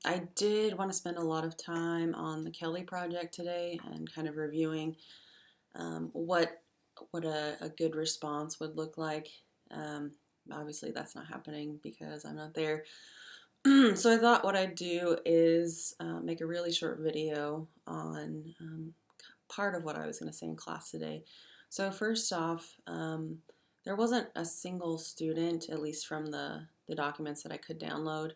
I did want to spend a lot of time on the Kelly project today and kind of reviewing what a good response would look like. Um, Obviously, that's not happening because I'm not there. So I thought what I'd do is make a really short video on part of what I was going to say in class today. So first off, there wasn't a single student, at least from the documents that I could download,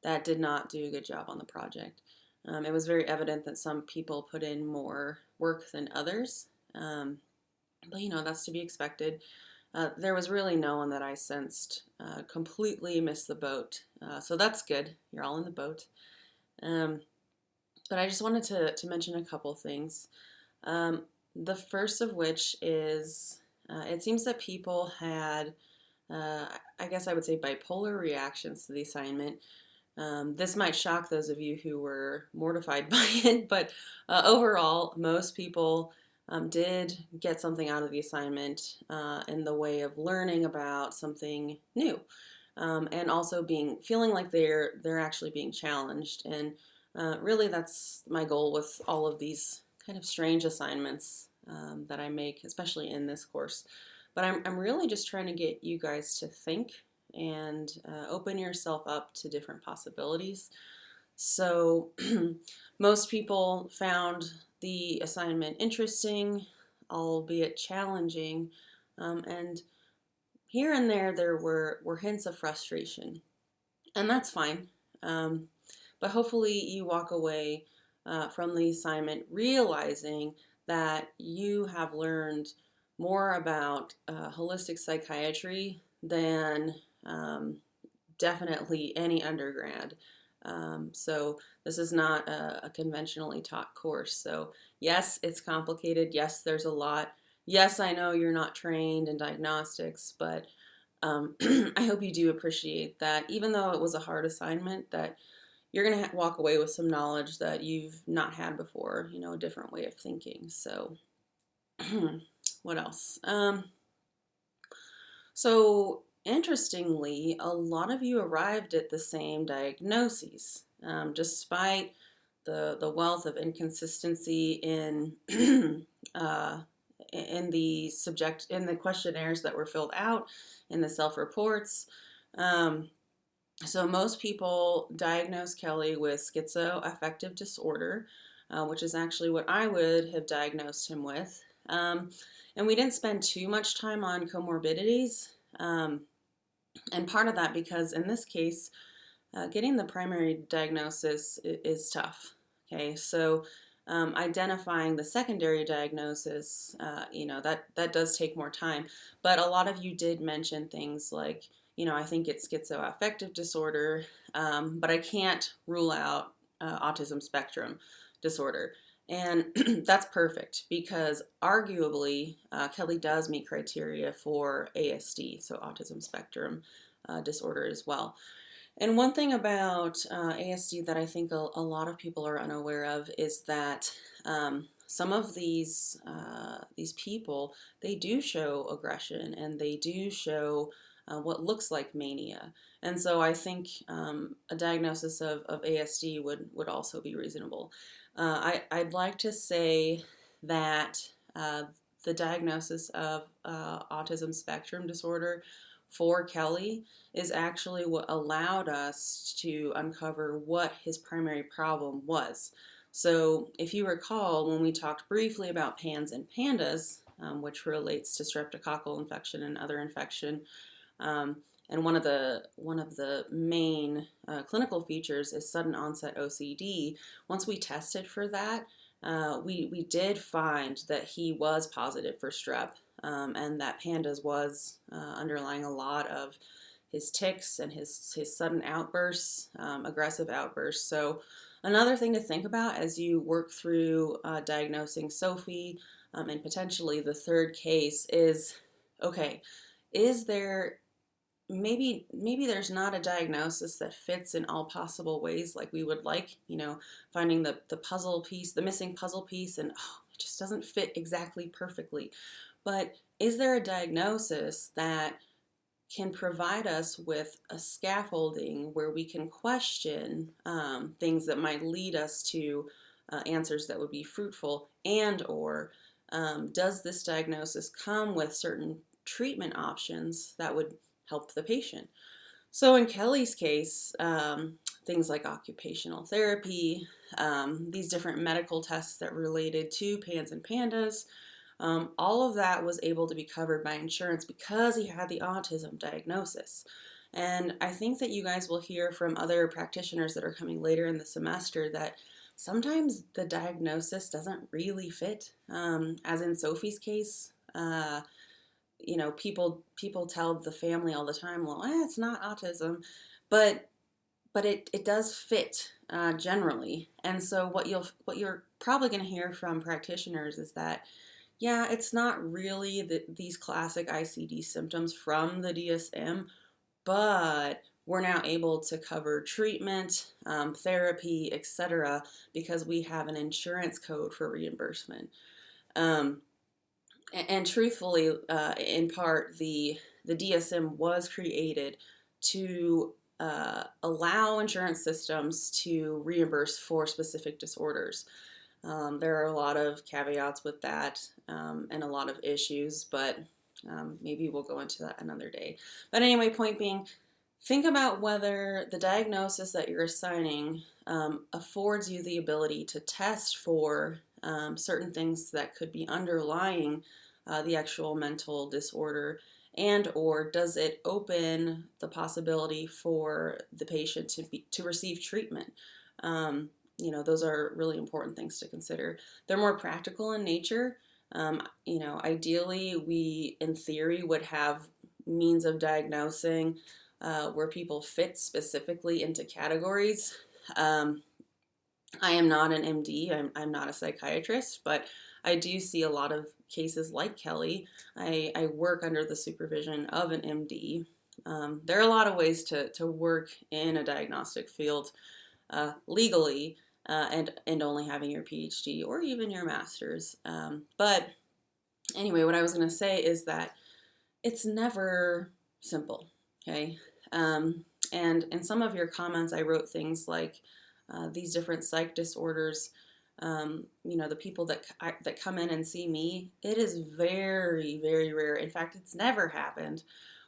that did not do a good job on the project. It was very evident that some people put in more work than others, but that's to be expected. There was really no one that I sensed completely missed the boat, so that's good. You're all in the boat. Um, but I just wanted to mention a couple things. Um, the first of which is it seems that people had, I guess I would say, bipolar reactions to the assignment. This might shock those of you who were mortified by it, but overall, most people did get something out of the assignment in the way of learning about something new, and also feeling like they're actually being challenged. And really, that's my goal with all of these kind of strange assignments that I make, especially in this course. But I'm really just trying to get you guys to think and open yourself up to different possibilities. So, most people found the assignment interesting, albeit challenging, and here and there were hints of frustration, and that's fine. Um, but hopefully, you walk away from the assignment realizing that you have learned more about holistic psychiatry than definitely any undergrad. So this is not a conventionally taught course. So yes, it's complicated. Yes, there's a lot. Yes, I know you're not trained in diagnostics, but I hope you do appreciate that even though it was a hard assignment, that you're going to walk away with some knowledge that you've not had before, a different way of thinking. So what else? So, interestingly, a lot of you arrived at the same diagnoses, despite the wealth of inconsistency uh, in the questionnaires that were filled out, in the self-reports. So most people diagnose Kelly with schizoaffective disorder, which is actually what I would have diagnosed him with. And we didn't spend too much time on comorbidities. Um, and part of that because in this case, getting the primary diagnosis is tough. Okay, so identifying the secondary diagnosis, that does take more time. But a lot of you did mention things like, I think it's schizoaffective disorder, but I can't rule out autism spectrum disorder. And that's perfect because arguably Kelly does meet criteria for ASD, so autism spectrum disorder as well. And one thing about ASD that I think a lot of people are unaware of is that some of these people, they do show aggression and they do show what looks like mania. And so I think a diagnosis of ASD would also be reasonable. I'd like to say that the diagnosis of autism spectrum disorder for Kelly is actually what allowed us to uncover what his primary problem was. So, if you recall, when we talked briefly about PANS and PANDAS, which relates to streptococcal infection and other infection, and one of the main clinical features is sudden onset OCD. Once we tested for that, we did find that he was positive for strep, and that PANDAS was underlying a lot of his tics and his sudden outbursts, aggressive outbursts. So another thing to think about as you work through diagnosing Sophie, and potentially the third case is, okay, is there maybe there's not a diagnosis that fits in all possible ways like we would like, finding the puzzle piece, the missing puzzle piece, and it just doesn't fit exactly perfectly. But is there a diagnosis that can provide us with a scaffolding where we can question things that might lead us to answers that would be fruitful, and or does this diagnosis come with certain treatment options that would help the patient. So in Kelly's case, things like occupational therapy, these different medical tests that related to PANS and PANDAS, all of that was able to be covered by insurance because he had the autism diagnosis. And I think that you guys will hear from other practitioners that are coming later in the semester that sometimes the diagnosis doesn't really fit. As in Sophie's case, people tell the family all the time, well, it's not autism, but it does fit generally. And so what you're probably going to hear from practitioners is that, yeah, it's not really these classic ICD symptoms from the DSM, but we're now able to cover treatment, therapy, etc., because we have an insurance code for reimbursement. And truthfully, in part, the DSM was created to allow insurance systems to reimburse for specific disorders. There are a lot of caveats with that and a lot of issues, but maybe we'll go into that another day. But anyway, point being, think about whether the diagnosis that you're assigning affords you the ability to test for certain things that could be underlying the actual mental disorder, and or does it open the possibility for the patient to receive treatment. Those are really important things to consider. They're more practical in nature. Ideally, we, in theory, would have means of diagnosing where people fit specifically into categories. I am not an MD, I'm not a psychiatrist, but I do see a lot of cases like Kelly. I work under the supervision of an MD. There are a lot of ways to work in a diagnostic field legally and only having your PhD or even your master's. But anyway, what I was going to say is that it's never simple, okay? And in some of your comments, I wrote things like these different psych disorders. The people that come in and see me, it is very, very rare. In fact, it's never happened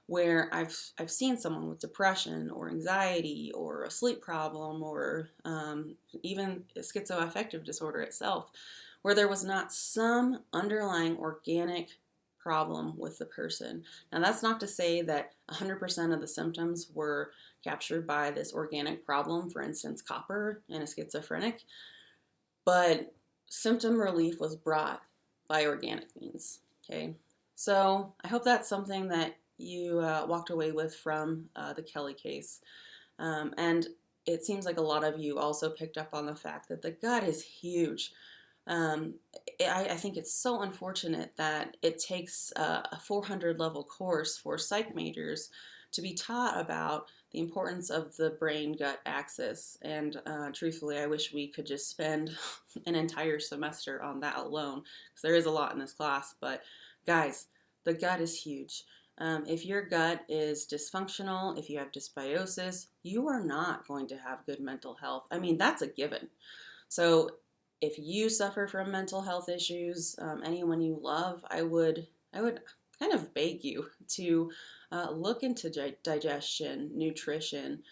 where I've seen someone with depression or anxiety or a sleep problem or even schizoaffective disorder itself, where there was not some underlying organic problem with the person. Now, that's not to say that 100% of the symptoms were captured by this organic problem, for instance, copper in a schizophrenic, but symptom relief was brought by organic means, okay? So I hope that's something that you walked away with from the Kelly case. And it seems like a lot of you also picked up on the fact that the gut is huge. I think it's so unfortunate that it takes a 400 level course for psych majors to be taught about the importance of the brain-gut axis. And truthfully, I wish we could just spend an entire semester on that alone, because there is a lot in this class. But guys, the gut is huge. If your gut is dysfunctional, if you have dysbiosis, you are not going to have good mental health. I mean, that's a given. So if you suffer from mental health issues, anyone you love, I would kind of beg you to look into digestion, nutrition.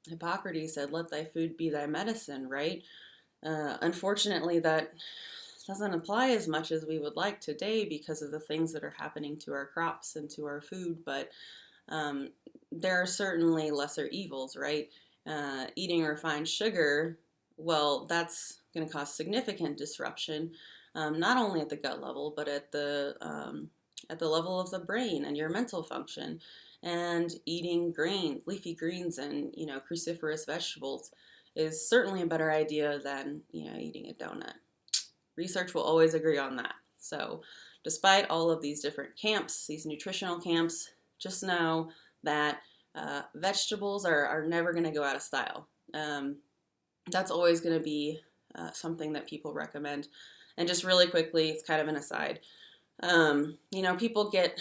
Hippocrates said, "Let thy food be thy medicine," right? Unfortunately, that doesn't apply as much as we would like today because of the things that are happening to our crops and to our food, but there are certainly lesser evils, right? Eating refined sugar, well, that's going to cause significant disruption, not only at the gut level, but at the level of the brain and your mental function. And eating leafy greens, and cruciferous vegetables is certainly a better idea than eating a donut. Research will always agree on that. So, despite all of these different camps, these nutritional camps, just know that vegetables are never going to go out of style. That's always going to be something that people recommend. And just really quickly, it's kind of an aside. People get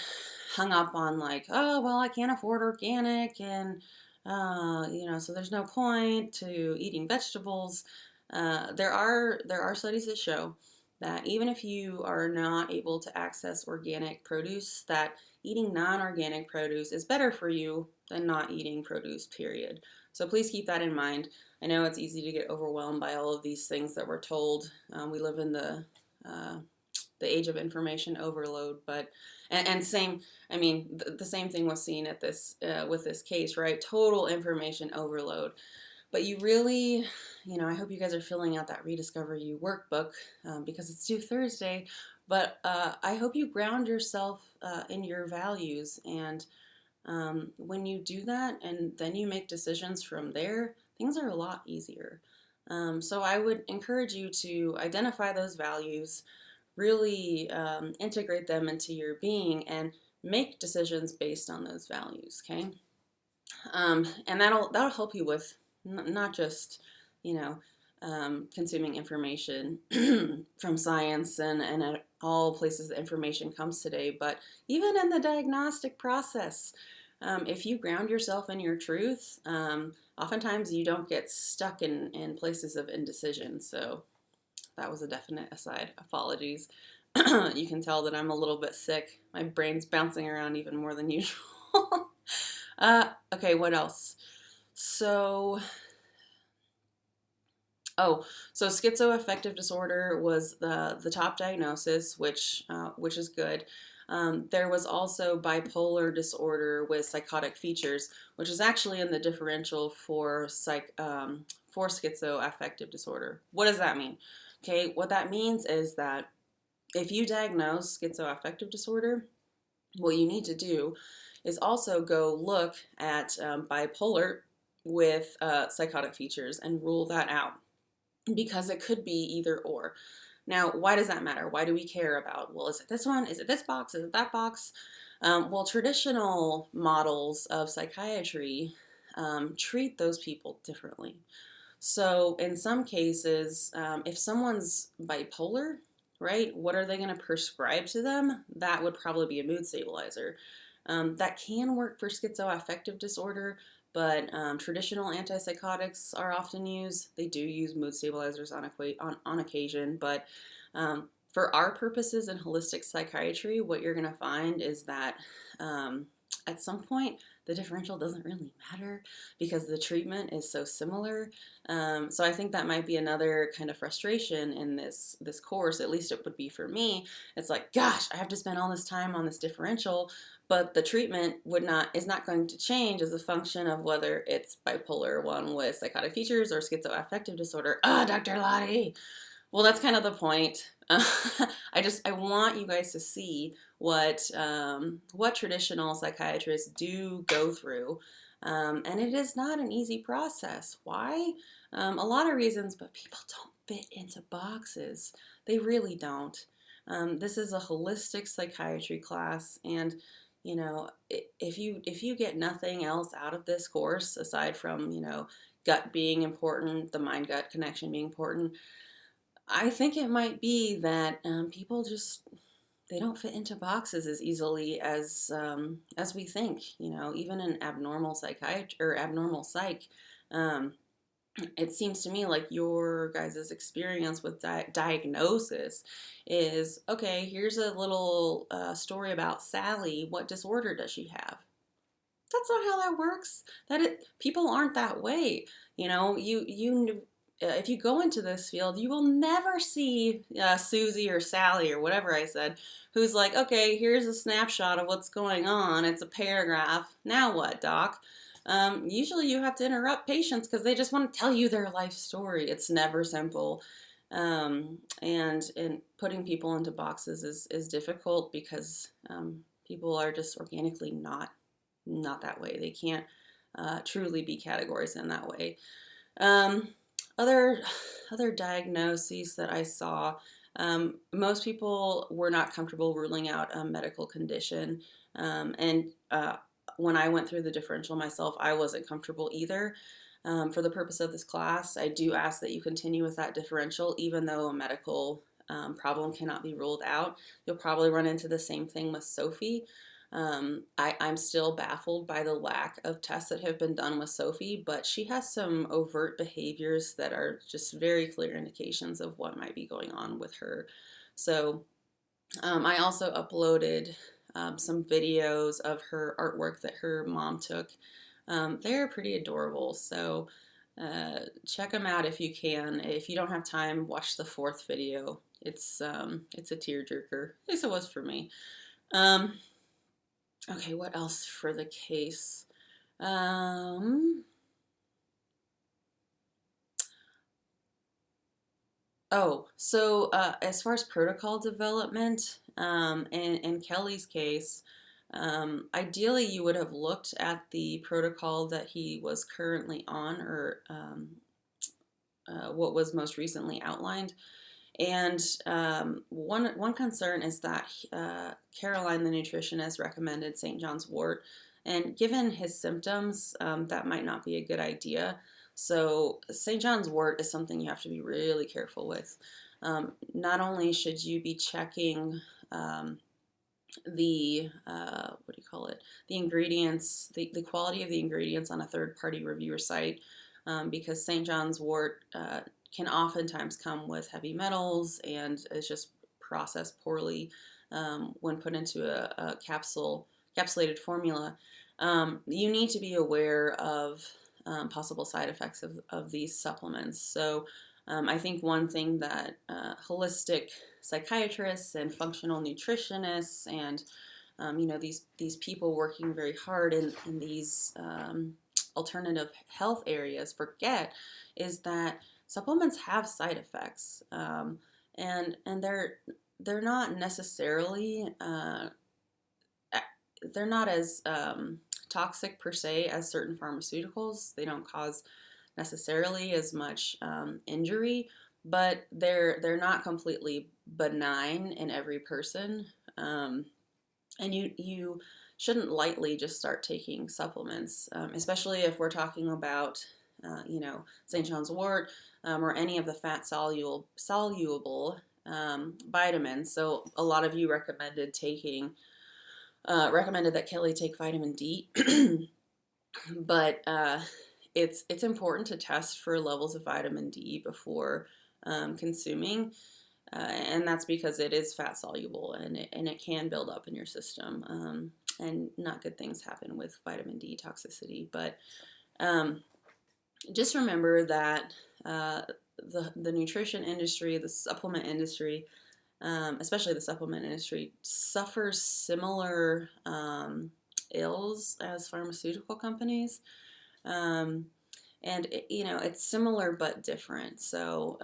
hung up on like, oh, well, I can't afford organic, and so there's no point to eating vegetables. There are studies that show that even if you are not able to access organic produce, that eating non-organic produce is better for you than not eating produce, period. So please keep that in mind. I know it's easy to get overwhelmed by all of these things that we're told. We live in uh, the age of information overload, but and same. I mean, the same thing was seen at this with this case, right? Total information overload. But you really, I hope you guys are filling out that Rediscover You workbook because it's due Thursday. But I hope you ground yourself in your values, and when you do that, and then you make decisions from there, things are a lot easier. So I would encourage you to identify those values, really integrate them into your being, and make decisions based on those values. Okay, and that'll help you with not just consuming information from science and at all places that information comes today, but even in the diagnostic process. If you ground yourself in your truth, oftentimes you don't get stuck in places of indecision. So that was a definite aside. Apologies. You can tell that I'm a little bit sick. My brain's bouncing around even more than usual. Okay, what else? So, so schizoaffective disorder was the top diagnosis, which is good. There was also bipolar disorder with psychotic features, which is actually in the differential for schizoaffective disorder. What does that mean? Okay, what that means is that if you diagnose schizoaffective disorder, what you need to do is also go look at bipolar with psychotic features and rule that out, because it could be either or. Now, why does that matter? Why do we care about, well, is it this one? Is it this box? Is it that box? Well, traditional models of psychiatry treat those people differently. So in some cases, if someone's bipolar, right, what are they going to prescribe to them? That would probably be a mood stabilizer. That can work for schizoaffective disorder, but traditional antipsychotics are often used. They do use mood stabilizers on occasion, but for our purposes in holistic psychiatry, what you're going to find is that at some point, the differential doesn't really matter because the treatment is so similar. So I think that might be another kind of frustration in this course. At least it would be for me. It's like, gosh, I have to spend all this time on this differential, but the treatment is not going to change as a function of whether it's bipolar 1 with psychotic features or schizoaffective disorder. Dr. Lottie. Well, that's kind of the point. I want you guys to see what traditional psychiatrists do go through, and it is not an easy process. Why? A lot of reasons, but people don't fit into boxes. They really don't. This is a holistic psychiatry class, and if you get nothing else out of this course aside from gut being important, the mind gut connection being important, I think it might be that people just they don't fit into boxes as easily as we think. Even in abnormal psychiatry or abnormal psych, um, it seems to me like your guys' experience with diagnosis is okay. Here's a little story about Sally. What disorder does she have? That's not how that works. People aren't that way. If you go into this field, you will never see Susie or Sally or whatever I said, who's like, okay, here's a snapshot of what's going on. It's a paragraph. Now what, doc? Usually you have to interrupt patients because they just want to tell you their life story. It's never simple. And putting people into boxes is difficult because people are just organically not that way. They can't truly be categorized in that way. Other diagnoses that I saw, most people were not comfortable ruling out a medical condition, and when I went through the differential myself, I wasn't comfortable either. For the purpose of this class, I do ask that you continue with that differential, even though a medical problem cannot be ruled out. You'll probably run into the same thing with Sophie. I'm still baffled by the lack of tests that have been done with Sophie, but she has some overt behaviors that are just very clear indications of what might be going on with her. So I also uploaded some videos of her artwork that her mom took. They're pretty adorable, so check them out if you can. If you don't have time, watch the fourth video. It's a tearjerker. At least it was for me. Okay, what else for the case? As far as protocol development, in Kelly's case, ideally you would have looked at the protocol that he was currently on, or what was most recently outlined. And one concern is that Caroline, the nutritionist, recommended St. John's wort. And given his symptoms, that might not be a good idea. So St. John's wort is something you have to be really careful with. Not only should you be checking the ingredients, the quality of the ingredients on a third-party reviewer site, because St. John's wort can oftentimes come with heavy metals and is just processed poorly when put into a capsulated formula. You need to be aware of possible side effects of these supplements. So I think one thing that holistic psychiatrists and functional nutritionists and these people working very hard in these alternative health areas forget is that supplements have side effects, and they're not necessarily they're not as toxic per se as certain pharmaceuticals. They don't cause necessarily as much injury, but they're not completely benign in every person, and you shouldn't lightly just start taking supplements, especially if we're talking about St. John's wort, or any of the fat soluble vitamins. So a lot of you recommended that Kelly take vitamin D, but it's important to test for levels of vitamin D before consuming, and that's because it is fat soluble and it can build up in your system, and not good things happen with vitamin D toxicity. But just remember that the nutrition industry, the supplement industry, especially the supplement industry, suffers similar ills as pharmaceutical companies. And it's similar but different. So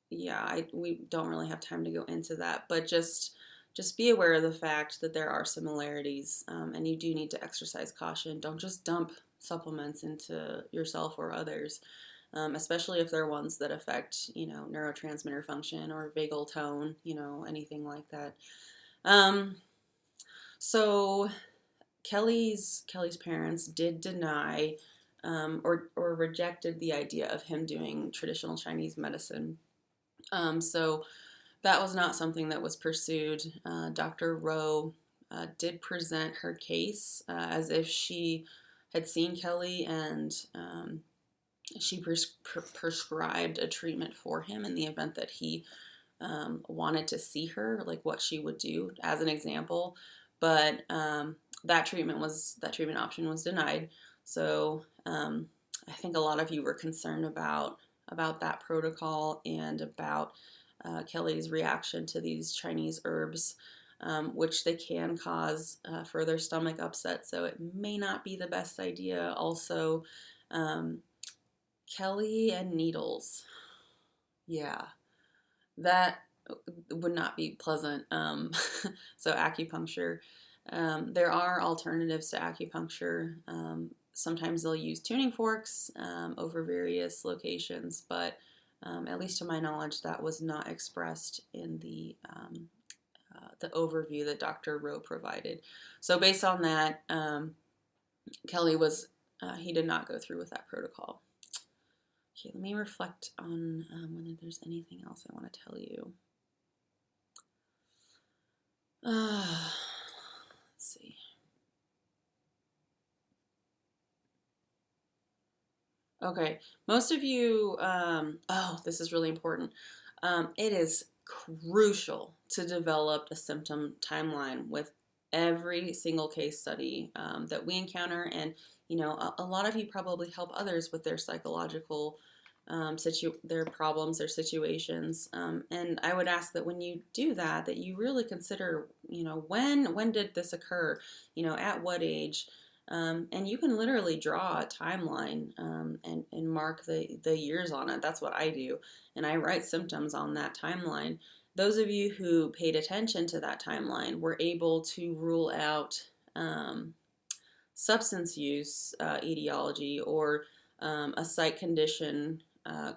we don't really have time to go into that, but just be aware of the fact that there are similarities, and you do need to exercise caution. Don't just dump supplements into yourself or others, especially if they're ones that affect, neurotransmitter function or vagal tone, anything like that. So Kelly's parents did deny or rejected the idea of him doing traditional Chinese medicine. So that was not something that was pursued. Dr. Rowe did present her case as if she had seen Kelly and she prescribed a treatment for him in the event that he wanted to see her, like what she would do as an example. But that treatment option was denied. So I think a lot of you were concerned about that protocol and about Kelly's reaction to these Chinese herbs, which they can cause further stomach upset. So it may not be the best idea. Also, Kelly and needles. Yeah, that would not be pleasant. So acupuncture. There are alternatives to acupuncture. Sometimes they'll use tuning forks over various locations, but at least to my knowledge, that was not expressed in the overview that Dr. Rowe provided. So based on that, Kelly he did not go through with that protocol. Okay, let me reflect on whether there's anything else I want to tell you. Let's see. Okay, most of you, oh, this is really important. It is crucial to develop a symptom timeline with every single case study that we encounter. And, you know, a lot of you probably help others with their psychological their problems, their situations. And I would ask that when you do that, that you really consider, you know, when did this occur? You know, at what age? And you can literally draw a timeline and mark the years on it. That's what I do. And I write symptoms on that timeline. Those of you who paid attention to that timeline were able to rule out substance use etiology or a psych condition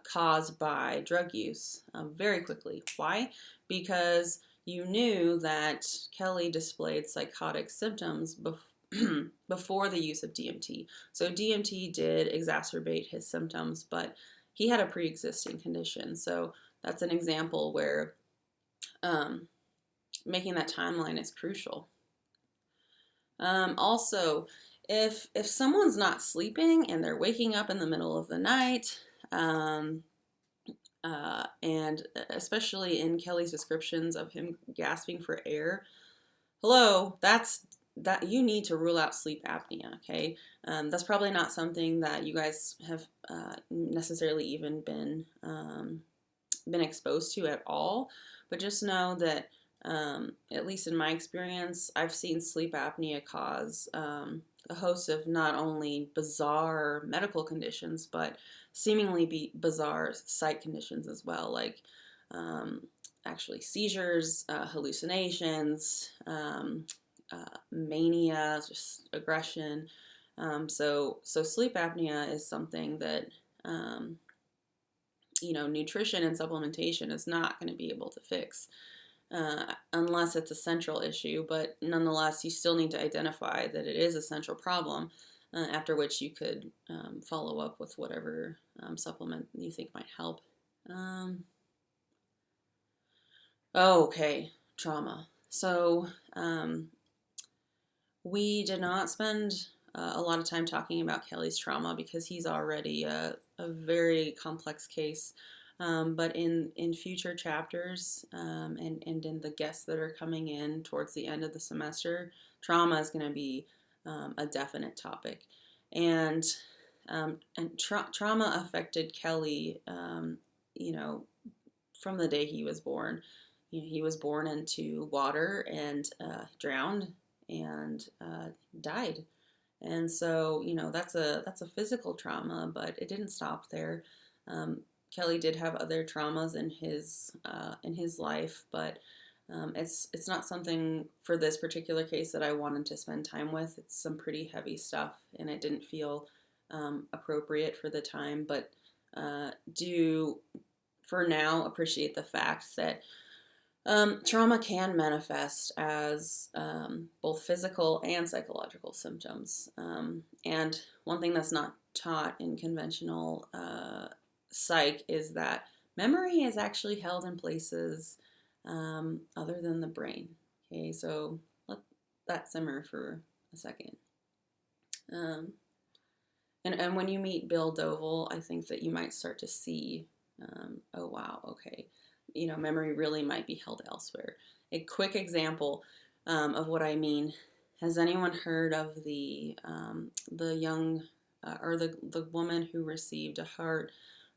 caused by drug use very quickly. Why? Because you knew that Kelly displayed psychotic symptoms before the use of DMT. So DMT did exacerbate his symptoms, but he had a pre-existing condition. So that's an example where making that timeline is crucial. Also, if someone's not sleeping and they're waking up in the middle of the night, and especially in Kelly's descriptions of him gasping for air, hello, that you need to rule out sleep apnea. Okay, that's probably not something that you guys have necessarily even been exposed to at all, but just know that at least in my experience, I've seen sleep apnea cause a host of not only bizarre medical conditions, but seemingly bizarre psych conditions as well, like actually seizures, hallucinations, mania, just aggression. So sleep apnea is something that you know, nutrition and supplementation is not going to be able to fix unless it's a central issue. But nonetheless, you still need to identify that it is a central problem, after which you could follow up with whatever supplement you think might help. Okay, trauma. So we did not spend a lot of time talking about Kelly's trauma because he's already a very complex case. But in future chapters and in the guests that are coming in towards the end of the semester, trauma is going to be a definite topic. And trauma affected Kelly, you know, from the day he was born. You know, he was born into water and drowned and died. And so, you know, that's a physical trauma, but it didn't stop there. Kelly did have other traumas in his life, but it's not something for this particular case that I wanted to spend time with. It's some pretty heavy stuff, and it didn't feel appropriate for the time. But do for now appreciate the fact that trauma can manifest as both physical and psychological symptoms. And one thing that's not taught in conventional psych is that memory is actually held in places other than the brain. Okay, so let that simmer for a second. And when you meet Bill Dovell, I think that you might start to see, oh wow, okay, you know, memory really might be held elsewhere. A quick example of what I mean. Has anyone heard of the young or the woman who received a heart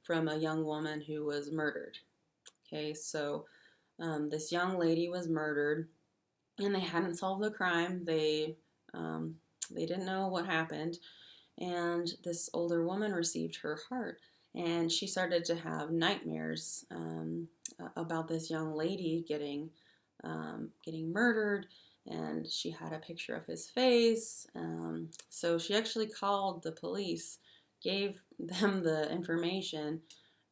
from a young woman who was murdered? Okay, so this young lady was murdered, and they hadn't solved the crime. They didn't know what happened, and this older woman received her heart, and she started to have nightmares about this young lady getting murdered, and she had a picture of his face. So she actually called the police, gave them the information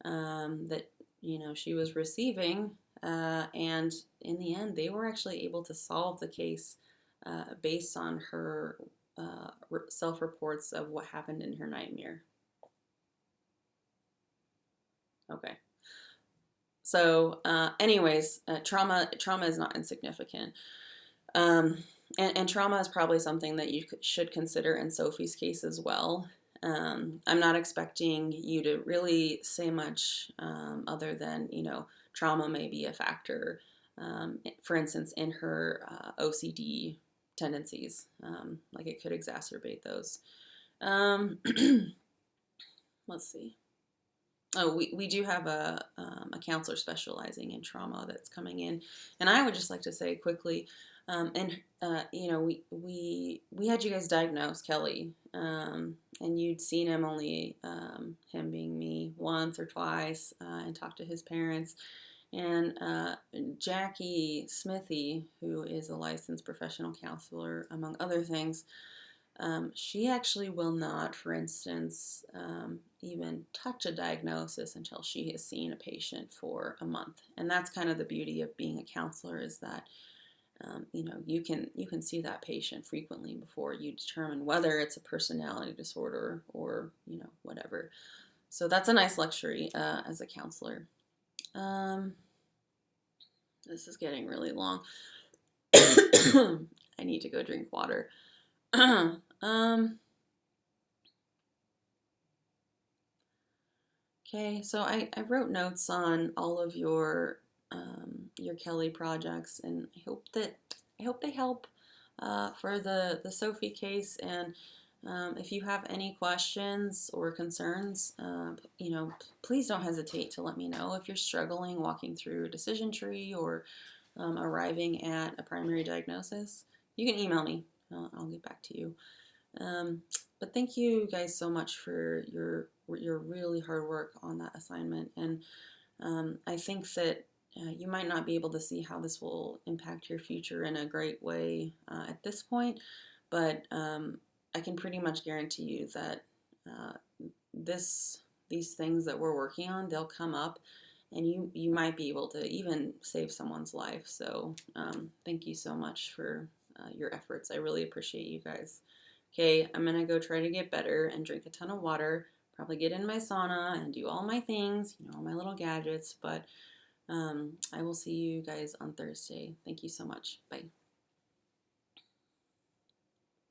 that you know she was receiving, and in the end, they were actually able to solve the case based on her self-reports of what happened in her nightmare. Okay. So, anyways, trauma is not insignificant. Um, and trauma is probably something that you should consider in Sophie's case as well. I'm not expecting you to really say much other than, trauma may be a factor, for instance, in her OCD tendencies. Like it could exacerbate those. Um, let's see. Oh, we do have a counselor specializing in trauma that's coming in, and I would just like to say quickly, and we had you guys diagnose Kelly, and you'd seen him only him being me once or twice, and talked to his parents, and Jackie Smithy, who is a licensed professional counselor among other things. She actually will not, for instance, even touch a diagnosis until she has seen a patient for a month. And that's kind of the beauty of being a counselor, is that you can see that patient frequently before you determine whether it's a personality disorder or whatever. So that's a nice luxury as a counselor. This is getting really long. I need to go drink water. Okay, so I wrote notes on all of your Kelly projects, and I hope they help for the Sophie case. And if you have any questions or concerns, please don't hesitate to let me know. If you're struggling walking through a decision tree or arriving at a primary diagnosis, you can email me. I'll get back to you. But thank you guys so much for your really hard work on that assignment. And I think that you might not be able to see how this will impact your future in a great way at this point, but I can pretty much guarantee you that uh, these things that we're working on, they'll come up, and you might be able to even save someone's life. So thank you so much for your efforts. I really appreciate you guys. Okay, I'm gonna go try to get better and drink a ton of water, probably get in my sauna and do all my things, all my little gadgets. But I will see you guys on Thursday. Thank you so much. Bye.